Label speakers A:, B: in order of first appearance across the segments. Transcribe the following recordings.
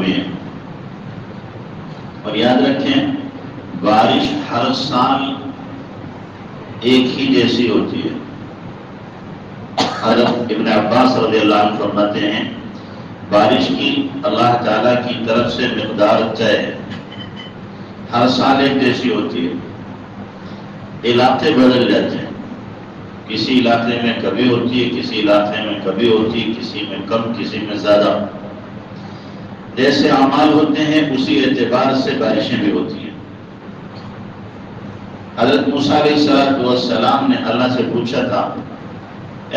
A: بھی ہیں. اور یاد رکھیں بارش ہر سال ایک ہی جیسی ہوتی ہے. حضرت ابن عباس رضی اللہ عنہ فرماتے ہیں بارش کی اللہ تعالیٰ کی طرف سے مقدار طے ہے، ہر سال ایک جیسی ہوتی ہے. علاقے بدل جاتے ہیں، کسی علاقے میں کبھی ہوتی ہے، کسی علاقے میں کبھی ہوتی ہے، کسی میں کم، کسی میں زیادہ. جیسے اعمال ہوتے ہیں اسی اعتبار سے بارشیں بھی ہوتی ہیں. حضرت موسیٰ علیہ السلام نے اللہ سے پوچھا تھا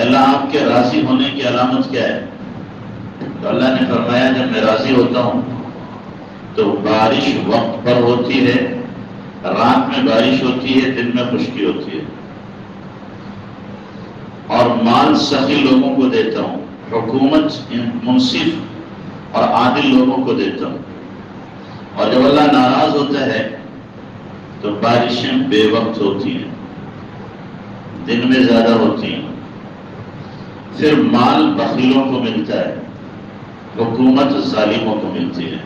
A: اللہ آپ کے راضی ہونے کی علامت کیا ہے؟ تو اللہ نے فرمایا جب میں راضی ہوتا ہوں تو بارش وقت پر ہوتی ہے، رات میں بارش ہوتی ہے، دن میں خشکی ہوتی ہے، اور مال سخی لوگوں کو دیتا ہوں، حکومت منصف اور عادل لوگوں کو دیتا ہوں. اور جب اللہ ناراض ہوتا ہے تو بارشیں بے وقت ہوتی ہیں، دن میں زیادہ ہوتی ہیں، پھر مال بخیلوں کو ملتا ہے، حکومت ظالموں کو ملتی ہے.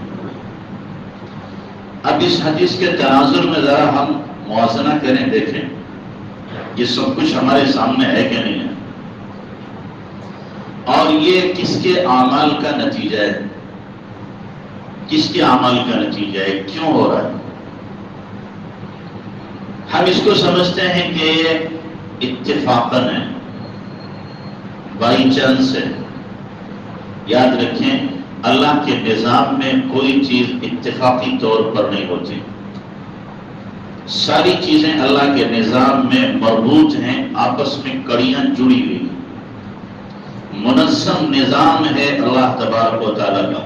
A: اب اس حدیث کے تناظر میں ذرا ہم موازنہ کریں، دیکھیں یہ سب کچھ ہمارے سامنے ہے کہ نہیں ہے، اور یہ کس کے اعمال کا نتیجہ ہے، کس کے اعمال کا نتیجہ ہے، کیوں ہو رہا ہے. ہم اس کو سمجھتے ہیں کہ یہ اتفاقاً ہے، بائی چانس ہے. یاد رکھیں اللہ کے نظام میں کوئی چیز اتفاقی طور پر نہیں ہوتی. ساری چیزیں اللہ کے نظام میں مربوط ہیں، آپس میں کڑیاں جڑی ہوئی. منظم نظام ہے اللہ تبارک و تعالیٰ کا،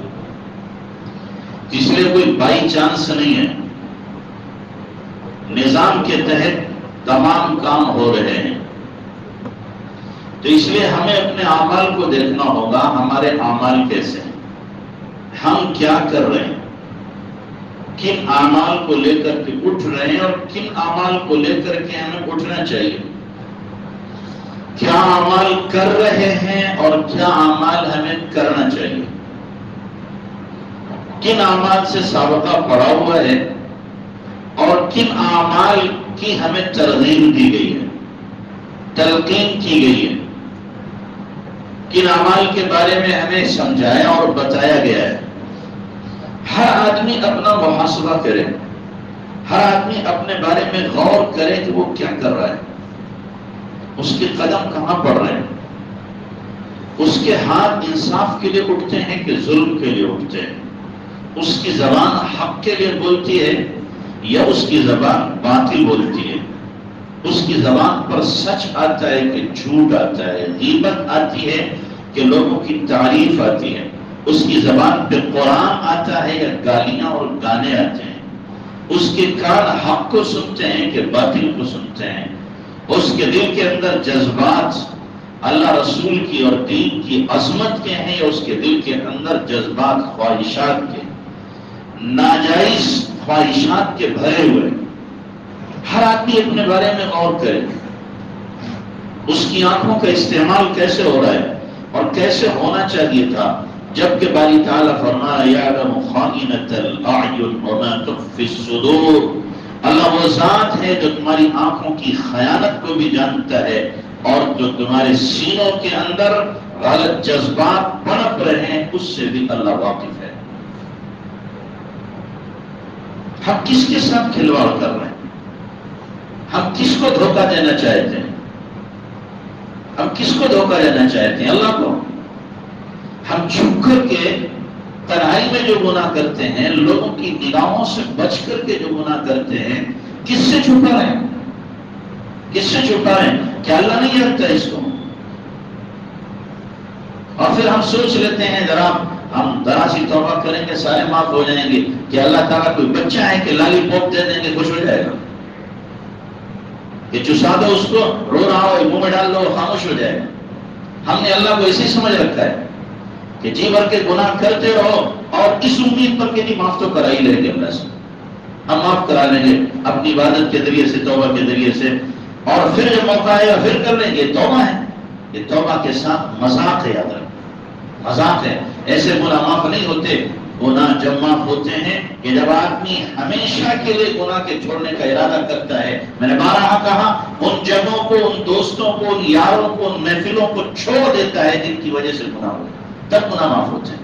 A: اس لیے کوئی بائی چانس نہیں ہے. نظام کے تحت تمام کام ہو رہے ہیں. تو اس لیے ہمیں اپنے اعمال کو دیکھنا ہوگا، ہمارے اعمال کیسے ہیں، ہم کیا کر رہے ہیں، کن اعمال کو لے کر کے اٹھ رہے ہیں اور کن اعمال کو لے کر کے ہمیں اٹھنا چاہیے. کیا اعمال کر رہے ہیں اور کیا اعمال ہمیں کرنا چاہیے، کن اعمال سے سابقہ پڑا ہوا ہے اور کن اعمال کی ہمیں ترغیب دی گئی ہے، تلقین کی گئی ہے، کن اعمال کے بارے میں ہمیں سمجھایا اور بتایا گیا ہے. ہر آدمی اپنا محاسبہ کرے، ہر آدمی اپنے بارے میں غور کرے کہ وہ کیا کر رہا ہے، اس کے قدم کہاں پڑ رہے ہیں، اس کے ہاتھ انصاف کے لیے اٹھتے ہیں کہ ظلم کے لیے اٹھتے ہیں، اس کی زبان حق کے لیے بولتی ہے یا اس کی زبان باطل بولتی ہے، اس کی زبان پر سچ آتا ہے کہ جھوٹ آتا ہے، غیبت آتی ہے کہ لوگوں کی تعریف آتی ہے، اس کی زبان پہ قرآن آتا ہے یا گالیاں اور گانے آتے ہیں، اس کے کان حق کو سنتے ہیں کہ باطل کو سنتے ہیں، اس کے دل کے اندر جذبات اللہ رسول کی اور دین کی عظمت کے ہیں یا اس کے دل کے اندر جذبات خواہشات کے، ناجائز خواہشات کے بھرے ہوئے. ہر آدمی اپنے بارے میں غور کرے، اس کی آنکھوں کا استعمال کیسے ہو رہا ہے اور کیسے ہونا چاہیے تھا، جبکہ باری تعالیٰ فرمایا یعلم خائنۃ الاعین وما تخفی الصدور. اللہ وہ ذات ہے جو تمہاری آنکھوں کی خیانت کو بھی جانتا ہے اور جو تمہارے سینوں کے اندر غلط جذبات پنپ رہے ہیں اس سے بھی اللہ واقف ہے. ہم کس کے ساتھ کھلواڑ کر رہے ہیں، ہم کس کو دھوکہ دینا چاہتے ہیں، ہم کس کو دھوکہ دینا چاہتے ہیں، اللہ کو. ہم چھپ کر کے تنہائی میں جو گناہ کرتے ہیں، لوگوں کی نگاہوں سے بچ کر کے جو گناہ کرتے ہیں، کس سے چھپا رہے ہیں، کس سے چھپا رہے ہیں؟ کیا اللہ نہیں جانتا اس کو؟ اور پھر ہم سوچ لیتے ہیں ہم ذرا سی توبہ کریں گے سارے معاف ہو جائیں گے. کہ اللہ تعالیٰ کوئی بچہ ہے کہ لالی پوپ دے دیں گے خوش ہو جائے گا، کہ چسا دو اس کو، رو رہا ہو منہ میں ڈال دو خاموش ہو جائے گا. ہم نے اللہ کو ایسے ہی سمجھ رکھا ہے کہ جی بھر کے گناہ کرتے رہو اور اس امید پر کہ نہیں معاف تو کرا ہی لیں گے، اللہ سے ہم معاف کرا لیں گے اپنی عبادت کے ذریعے سے، توبہ کے ذریعے سے، اور پھر جب موقع آئے گا پھر کر لیں گے. توبہ ہے، یہ توبہ کے ساتھ مذاق ہے، یاد رکھیں مذاق ہے. ایسے گناہ معاف نہیں ہوتے گناہ جب معاف ہوتے ہیں کہ جب آدمی ہمیشہ کے لیے گناہ کے چھوڑنے کا ارادہ کرتا ہے. میں نے بارہا کہا ان جگہوں کو، ان دوستوں کو، ان یاروں کو، ان محفلوں کو چھوڑ دیتا ہے جن کی وجہ سے گناہ ہو، تب گناہ معاف ہوتے ہیں.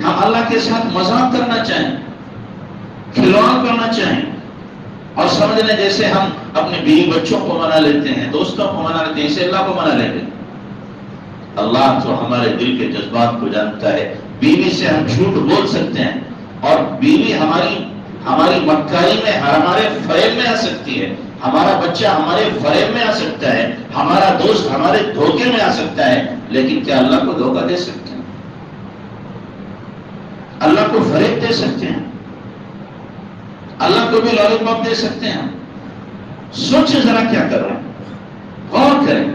A: ہم اللہ کے ساتھ مذاق کرنا چاہیں، کھلواڑ کرنا چاہیں اور سمجھ لیں جیسے ہم اپنے بیوی بچوں کو منا لیتے ہیں، دوستوں کو منا لیتے ہیں، اسے اللہ کو منا لیتے ہیں. اللہ تو ہمارے دل کے جذبات کو جانتا ہے. بیوی سے ہم جھوٹ بول سکتے ہیں اور بیوی ہماری مکاری میں، ہمارے فریب میں آ سکتی ہے، ہمارا بچہ ہمارے فریب میں آ سکتا ہے، ہمارا دوست ہمارے دھوکے میں آ سکتا ہے، لیکن کیا اللہ کو دھوکہ دے سکتے ہیں؟ اللہ کو فریب دے سکتے ہیں؟ اللہ کو بھی لالی پاپ دے سکتے ہیں؟ سوچیں ذرا کیا کر رہے ہیں، غور کریں.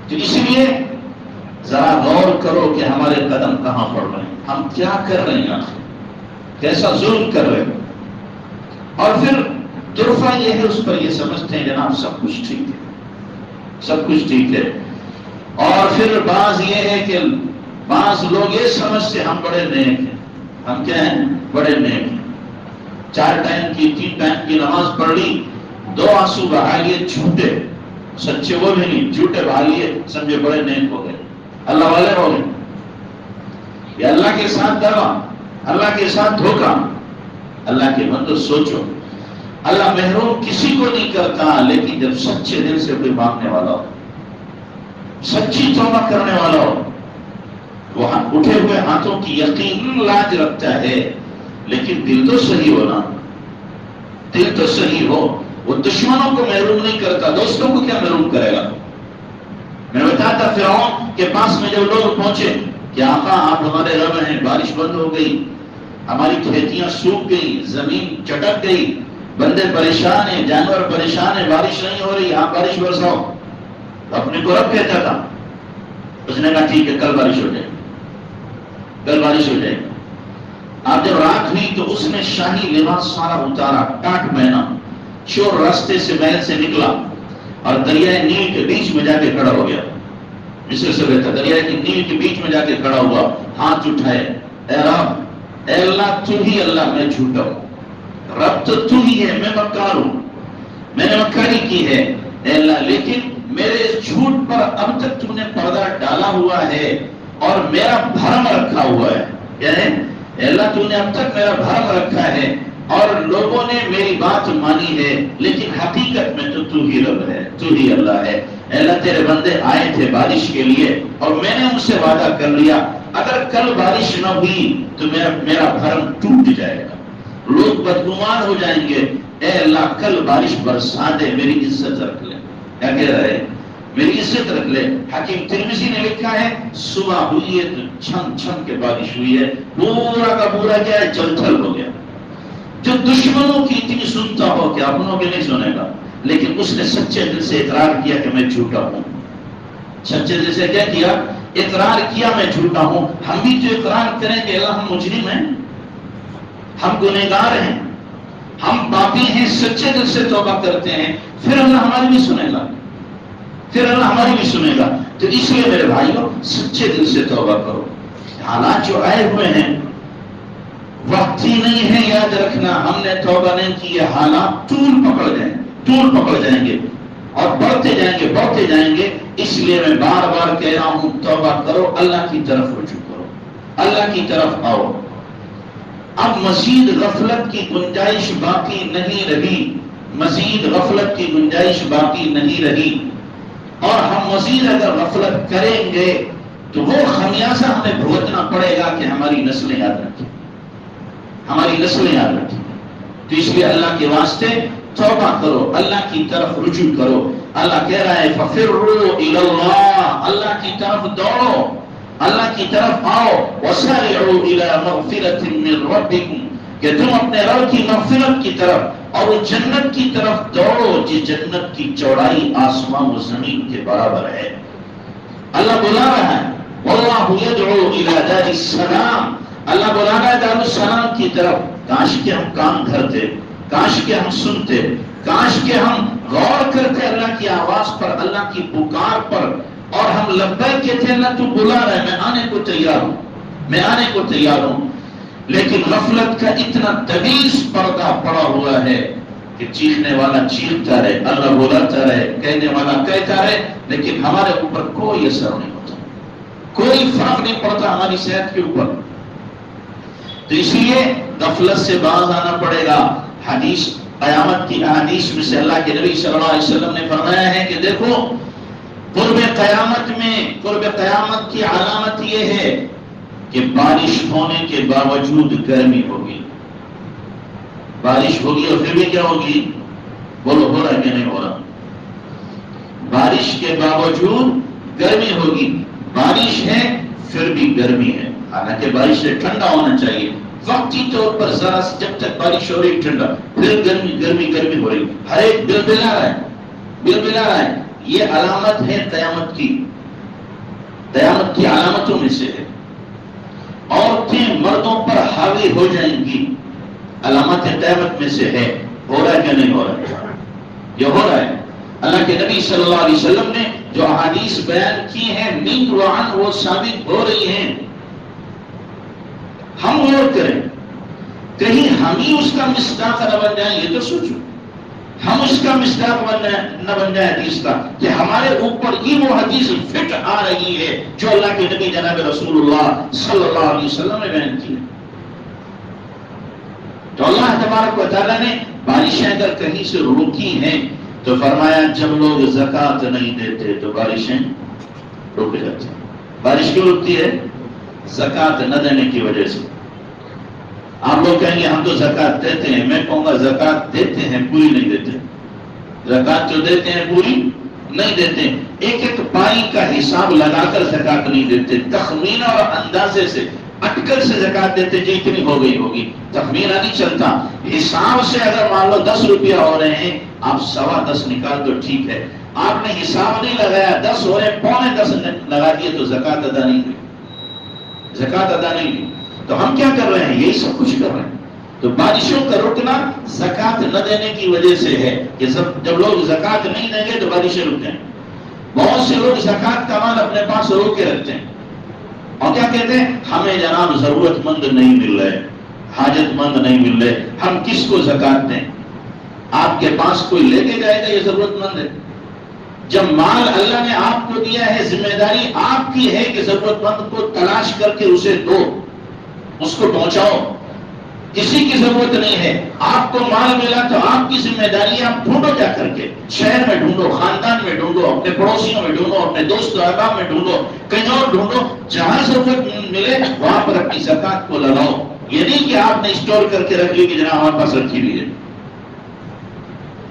A: تو اس لیے ذرا غور کرو کہ ہمارے قدم کہاں پڑ رہے ہیں، ہم کیا کر رہے ہیں، کیسا ظلم کر رہے ہیں. اور پھر طرفہ یہ ہے، اس پر یہ سمجھتے ہیں جناب سب کچھ ٹھیک ہے، سب کچھ ٹھیک ہے. اور پھر بعض یہ ہے کہ بعض لوگ یہ سمجھتے ہم بڑے نیک ہیں. ہم کیا ہیں؟ بڑے نیک ہیں. 4 ٹائم کی 3 ٹائم کی نماز پڑھ لی، 2 آنسو بہا لیے جھوٹے، سچے وہ بھی نہیں، جھوٹے بہا لیے، سمجھے بڑے نیک ہو گئے، اللہ والے ہو گئے. یہ اللہ کے ساتھ دعویٰ، اللہ کے ساتھ دھوکہ. اللہ کے بندو سوچو، اللہ محروم کسی کو نہیں کرتا، لیکن جب سچے دل سے کوئی مانگنے والا ہو، سچی توبہ کرنے والا ہو، وہ اٹھے ہوئے ہاتھوں کی یقین لاج رکھتا ہے، لیکن دل تو صحیح ہو نا، دل تو صحیح ہو. وہ دشمنوں کو محروم نہیں کرتا، دوستوں کو کیا محروم کرے گا. میں بتاتا فرعون کے پاس میں جب لوگ پہنچے کہ آقا آپ ہمارے رب ہیں، بارش بند ہو گئی، ہماری کھیتیاں سوکھ گئی، زمین چٹک گئی، بندے پریشان ہیں، جانور پریشان ہیں، بارش نہیں ہو رہی، یہاں بارش برساؤ. اپنے کو رب کہتا تھا. اس نے کہا ٹھیک ہے، کل بارش ہو جائے، کل بارش ہو جائے. آج جب رات ہوئی تو اس نے شاہی لباس سارا اتارا، ٹاٹ پہنا، چور راستے سے محل سے نکلا اور دریائے نیل کے بیچ میں جا کے کھڑا ہو گیا. مصر سے بہتر دریائے نیل کے بیچ میں جا کے کھڑا ہوا، ہاتھ اٹھائے، اے رب، اے اللہ تو ہی اللہ، میں جھوٹا ہوں، رب تو ہی ہے، میں مکار ہوں، میں نے مکاری کی ہے اے اللہ، لیکن میرے اس جھوٹ پر اب تک تم نے پردہ ڈالا ہوا ہے اور میرا بھرم رکھا ہوا ہے. کیا ہے؟ اے اللہ تو نے اب تک میرا بھرم رکھا ہے اور لوگوں نے میری بات مانی ہے، لیکن حقیقت میں تو ہی رب ہے، تو ہی اللہ ہے. اے اللہ تیرے بندے آئے تھے بارش کے لیے اور میں نے ان سے وعدہ کر لیا اگر کل بارش نہ ہوئی تو میرا بھرم ٹوٹ جائے گا، لوگ بدگمان ہو جائیں گے. اے اللہ کل بارش برسا دے، میری عزت رکھ لے. کیا کہہ رہا ہے؟ میری عزت رکھ لے. حکیم ترمذی نے لکھا ہے صبح ہوئی ہے تو چھن چھن کے بارش ہوئی ہے، پورا کا پورا کیا ہے؟ جل تھل ہو گیا. جو دشمنوں کی اتنی سنتا ہو کہ اپنوں کے نہیں سنے گا، لیکن اس نے سچے دل سے اقرار کیا کہ میں جھوٹا ہوں. سچے دل سے کیا کیا؟ اقرار کیا میں جھوٹا ہوں. ہم بھی جو اقرار کریں کہ اللہ ہم مجرم ہیں، ہم گنہگار ہیں، ہم پاپی ہیں، سچے دل سے توبہ کرتے ہیں، پھر اللہ ہماری بھی سنے گا، پھر اللہ ہماری بھی سنے گا. تو اس لیے میرے بھائیوں سچے دل سے توبہ کرو. حالات جو آئے ہوئے ہیں وقت ہی نہیں ہے، یاد رکھنا ہم نے توبہ نہیں کی، یہ حالات طول پکڑ جائیں گے اور بڑھتے جائیں گے. اس لیے میں بار بار کہہ رہا ہوں توبہ کرو، اللہ کی طرف رجوع کرو، اللہ کی طرف آؤ. اب مزید غفلت کی گنجائش باقی نہیں رہی، مزید غفلت کی گنجائش باقی نہیں رہی. اور ہم مزید اگر غفلت کریں گے تو وہ خمیازہ ہمیں بھگتنا پڑے گا کہ ہماری نسلیں یاد رکھیں، ہماری نسلیں یاد رکھیں. تو اس لیے اللہ کے واسطے توبہ کرو، اللہ کی طرف رجوع کرو. اللہ کہہ رہا ہے فَفِرُّوا إِلَى اللَّهِ، اللہ کی طرف دوڑو، اللہ کی طرف آؤ. وَسَارِعُوا إِلَى مَغْفِرَةٍ مِّن رَبِّكُمْ، کہ تم اپنے رب کی مغفرت کی طرف اور وہ جنت کی طرف دوڑو جس جنت کی چوڑائی آسمان و زمین کے برابر ہے. اللہ بلا رہا ہے وَاللَّهُ يَدْعُو إِلَى دَارِ السَّلَامِ، اللہ بلا رہا ہے دار السلام کی طرف. کاش کہ ہم کام دھرتے، کاش کہ ہم سنتے، کاش کہ ہم غور کرتے اللہ کی آواز پر، اللہ کی پکار پر، اور ہم لبیک کہتے اللہ تو بلا رہا ہے، میں آنے کو تیار ہوں، میں آنے کو تیار ہوں، لیکن غفلت کا اتنا تمیز پردہ پڑا ہوا ہے کہ چیخنے والا چیختا رہے، اللہ بلاتا رہے، کہنے والا کہتا رہے، لیکن ہمارے اوپر کوئی اثر نہیں ہوتا، کوئی فرق نہیں پڑتا ہماری صحت کے اوپر۔ تو اس لیے غفلت سے باز آنا پڑے گا۔ حدیث، قیامت کی احادیث میں سے اللہ کے نبی صلی اللہ علیہ وسلم نے فرمایا ہے کہ دیکھو، قرب قیامت کی علامت یہ ہے کہ بارش ہونے کے باوجود گرمی ہوگی، بارش ہوگی اور پھر بھی کیا ہوگی؟ بولو، ہو رہا ہے کہ نہیں ہو رہا؟ بارش کے باوجود گرمی ہوگی، بارش ہے پھر بھی گرمی ہے، حالانکہ بارش سے ٹھنڈا ہونا چاہیے، وقتی طور پر ذرا جب تک بارش ہو رہی ٹھنڈا، پھر گرمی ہو رہی، ہر ایک بل بلا رہا ہے۔ یہ علامت ہے قیامت کی علامتوں میں سے ہے۔ عورتیں مردوں پر حاوی ہو جائیں گی، علامت قیامت میں سے ہے۔ ہو رہا ہے کہ نہیں ہو رہا ہے؟ یہ ہو رہا ہے۔ اللہ کے نبی صلی اللہ علیہ وسلم نے جو احادیث بیان کی ہیں من وعن، وہ ثابت ہو رہی ہیں۔ ہم غور کریں، کہیں ہم ہی اس کا مصداق نہ بن جائیں، یہ تو سوچو، ہم اس کا مصداق نہ بن جائے حدیث کا، کہ ہمارے اوپر ہی وہ حدیث فٹ آ رہی ہے جو اللہ کے نبی جناب رسول اللہ صلی اللہ علیہ وسلم نے بیان کی ہے۔ تو اللہ تبارک و تعالیٰ نے بارشیں اگر کہیں سے روکی ہیں تو فرمایا جب لوگ زکوٰۃ نہیں دیتے تو بارشیں رک جاتی ہیں۔ بارش کیوں رکتی ہے؟ زکوٰۃ نہ دینے کی وجہ سے۔ آپ لوگ کہیں گے ہم تو زکوٰۃ دیتے ہیں، میں کہوں گا زکوٰۃ دیتے ہیں، پوری نہیں دیتے۔ زکوٰۃ جو دیتے ہیں پوری نہیں دیتے، ایک ایک پائی کا حساب لگا کر زکوٰۃ نہیں دیتے، تخمین اور اندازے سے اٹکل سے زکوٰۃ دیتے، جی اتنی ہو گئی ہوگی، تخمینہ نہیں چلتا۔ حساب سے اگر مان لو 10 روپیہ ہو رہے ہیں، آپ 10.25 نکال تو ٹھیک ہے، آپ نے حساب نہیں لگایا، 10 ہو رہے ہیں، 9.25 لگا دیے تو زکوٰۃ ادا نہیں ہوئی، زکوٰۃ ادا نہیں ہوئی۔ تو ہم کیا کر رہے ہیں؟ یہی سب کچھ کر رہے ہیں۔ تو بارشوں کا رکنا زکوٰۃ نہ دینے کی وجہ سے ہے کہ جب لوگ زکوٰۃ نہیں دیں گے تو بارشیں رک جائیں۔ بہت سے لوگ زکوٰۃ کا مال اپنے پاس روک کے رکھتے ہیں اور کیا کہتے ہیں؟ ہمیں جناب ضرورت مند نہیں مل رہے، حاجت مند نہیں مل رہے، ہم کس کو زکوٰۃ دیں؟ آپ کے پاس کوئی لے کے جائے گا، یہ ضرورت مند ہے۔ جب مال اللہ نے آپ کو دیا ہے، ذمہ داری آپ کی ہے کہ ضرورت مند کو تلاش کر کے اسے دو، اس کو پہنچاؤ۔ کسی کی ضرورت نہیں ہے، آپ کو مال ملا تو آپ کی ذمہ داری، آپ ڈھونڈو جا کر کے، شہر میں ڈھونڈو، خاندان میں ڈھونڈو، اپنے پڑوسیوں میں ڈھونڈو، اپنے دوست احباب میں ڈھونڈو، کہیں اور ڈھونڈو، جہاں ضرورت ملے وہاں پر اپنی زکوٰۃ کو لگاؤ۔ یہ نہیں کہ آپ نے اسٹور کر کے رکھ لی کہ جناب ہمارے پاس رکھی ہوئی ہے۔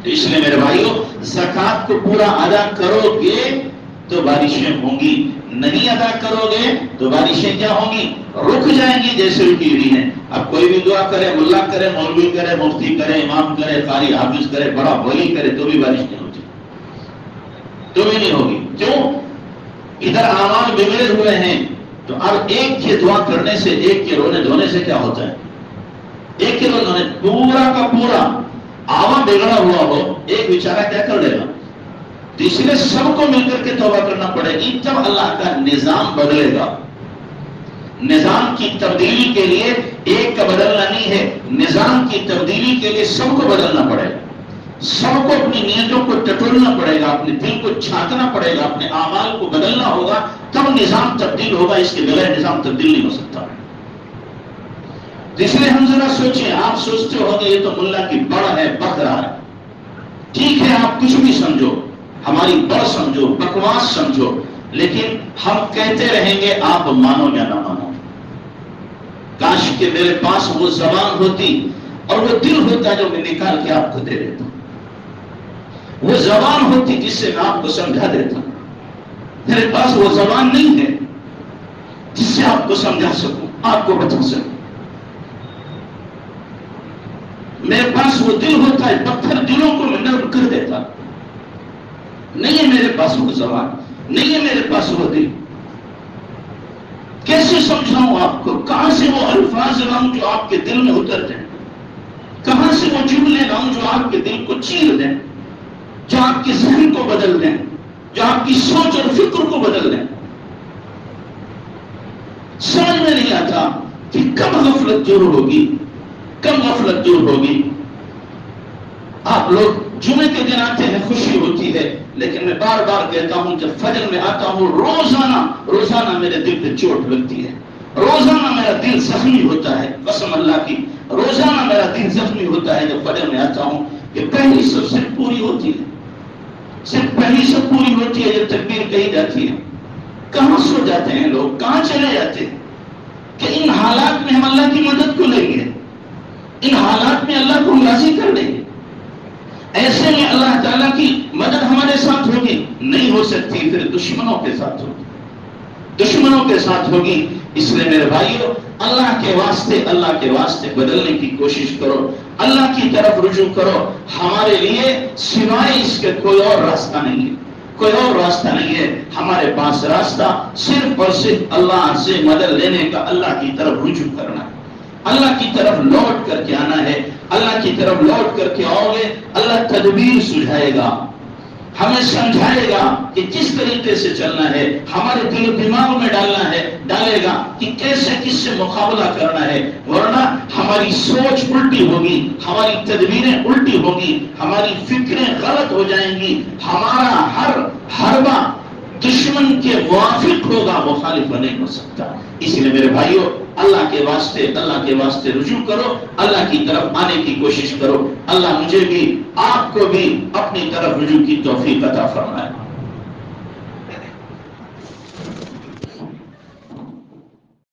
A: تو اس لیے میرے بھائیوں، زکوٰۃ کو پورا ادا کرو گے تو بارشیں ہوں گی، نہیں ادا کرو گے تو بارشیں کیا ہوں گی؟ رک جائیں گی، جیسے رکی ہوئی ہیں۔ اب کوئی بھی دعا کرے، ملا کرے، مولوی کرے، مفتی کرے، امام کرے، قاری حافظ کرے، بڑا ولی کرے، تو بھی بارش نہیں ہوتی، تو بھی نہیں ہوگی۔ کیوں؟ ادھر اعمال بگڑے ہوئے ہیں۔ تو اب ایک کے دعا کرنے سے، ایک کے رونے دھونے سے کیا ہوتا ہے؟ ایک کے رونے دھونے، پورا کا پورا عوام بگڑا ہوا ہو، ایک بیچارہ کیا کر لے گا؟ تو اس لیے سب کو مل کر کے توبہ کرنا پڑے گی، تب اللہ کا نظام بدلے گا۔ نظام کی تبدیلی کے لیے ایک کا بدلنا نہیں ہے، نظام کی تبدیلی کے لیے سب کو بدلنا پڑے گا، سب کو اپنی نیتوں کو ٹٹولنا پڑے گا، اپنے دل کو چھانکنا پڑے گا، اپنے اعمال کو بدلنا ہوگا، تب نظام تبدیل ہوگا، اس کے بغیر نظام تبدیل نہیں ہو سکتا۔ اس لیے ہم ذرا سوچیں، آپ سوچتے ہو کہ یہ تو ملا کی بڑ ہے، بک رہا ہے، ٹھیک ہے، آپ کچھ بھی سمجھو، ہماری بڑ سمجھو، بکواس سمجھو، لیکن ہم کہتے رہیں گے، آپ مانو یا نہ مانو۔ کاش کہ میرے پاس وہ زبان ہوتی اور وہ دل ہوتا جو میں نکال کے آپ کو دے دیتا، وہ زبان ہوتی جس سے میں آپ کو سمجھا دیتا۔ میرے پاس وہ زبان نہیں ہے جس سے آپ کو سمجھا سکوں، آپ کو بتا سکوں۔ میرے پاس وہ دل ہوتا ہے، پتھر دلوں کو میں نرم کر دیتا۔ نہیں ہے میرے پاس وہ زبان، نہیں ہے میرے پاس وہ دل۔ کیسے سمجھاؤں آپ کو؟ کہاں سے وہ الفاظ لاؤں جو آپ کے دل میں اتر جائیں؟ کہاں سے وہ جملے لاؤں جو آپ کے دل کو چیر دیں، جو آپ کے ذہن کو بدل دیں، جو آپ کی سوچ اور فکر کو بدل دیں؟ گیا تھا کہ کم غفلت دور ہوگی، کم غفلت دور ہوگی. آپ لوگ جمعے کے دن آتے ہیں، خوشی ہوتی ہے، لیکن میں بار بار کہتا ہوں جب فجر میں آتا ہوں روزانہ میرے دل پہ چوٹ لگتی ہے، روزانہ میرا دل زخمی ہوتا ہے، قسم اللہ کی روزانہ میرا دل زخمی ہوتا ہے جب فجر میں آتا ہوں کہ پہلی سب صرف پوری ہوتی ہے، صرف پہلی سب پوری ہوتی ہے جب تکبیر کہی جاتی ہے. کہاں سو جاتے ہیں لوگ، کہاں چلے جاتے ہیں کہ ان حالات میں ہم اللہ کی مدد کو لیں گے، ان حالات میں اللہ کو راضی کر لیں گے. ایسے میں اللہ تعالیٰ کی مدد ہمارے ساتھ ہوگی نہیں ہو سکتی، پھر دشمنوں کے ساتھ ہوگی، دشمنوں کے ساتھ ہوگی. اس لیے میرے بھائیو اللہ کے واسطے بدلنے کی کوشش کرو، اللہ کی طرف رجوع کرو. ہمارے لیے سوائے اس کے کوئی اور راستہ نہیں ہے، کوئی اور راستہ نہیں ہے. ہمارے پاس راستہ صرف اور صرف اللہ سے مدد لینے کا، اللہ کی طرف رجوع کرنا ہے، اللہ کی طرف لوٹ کر کے آنا ہے. اللہ کی طرف لوٹ کر کے آؤ گے، اللہ تدبیر سجھائے گا، ہمیں سمجھائے گا کہ کس طریقے سے چلنا ہے، ہمارے دل و دماغ میں ڈالے گا کہ کیسے کس سے مقابلہ کرنا ہے. ورنہ ہماری سوچ الٹی ہوگی، ہماری تدبیریں الٹی ہوگی، ہماری فکریں غلط ہو جائیں گی، ہمارا ہر حربہ دشمن کے موافق ہوگا، مخالف نہیں ہو سکتا. اس لیے میرے بھائیوں اللہ کے واسطے رجوع کرو، اللہ کی طرف آنے کی کوشش کرو. اللہ مجھے بھی آپ کو بھی اپنی طرف رجوع کی توفیق عطا فرمائے.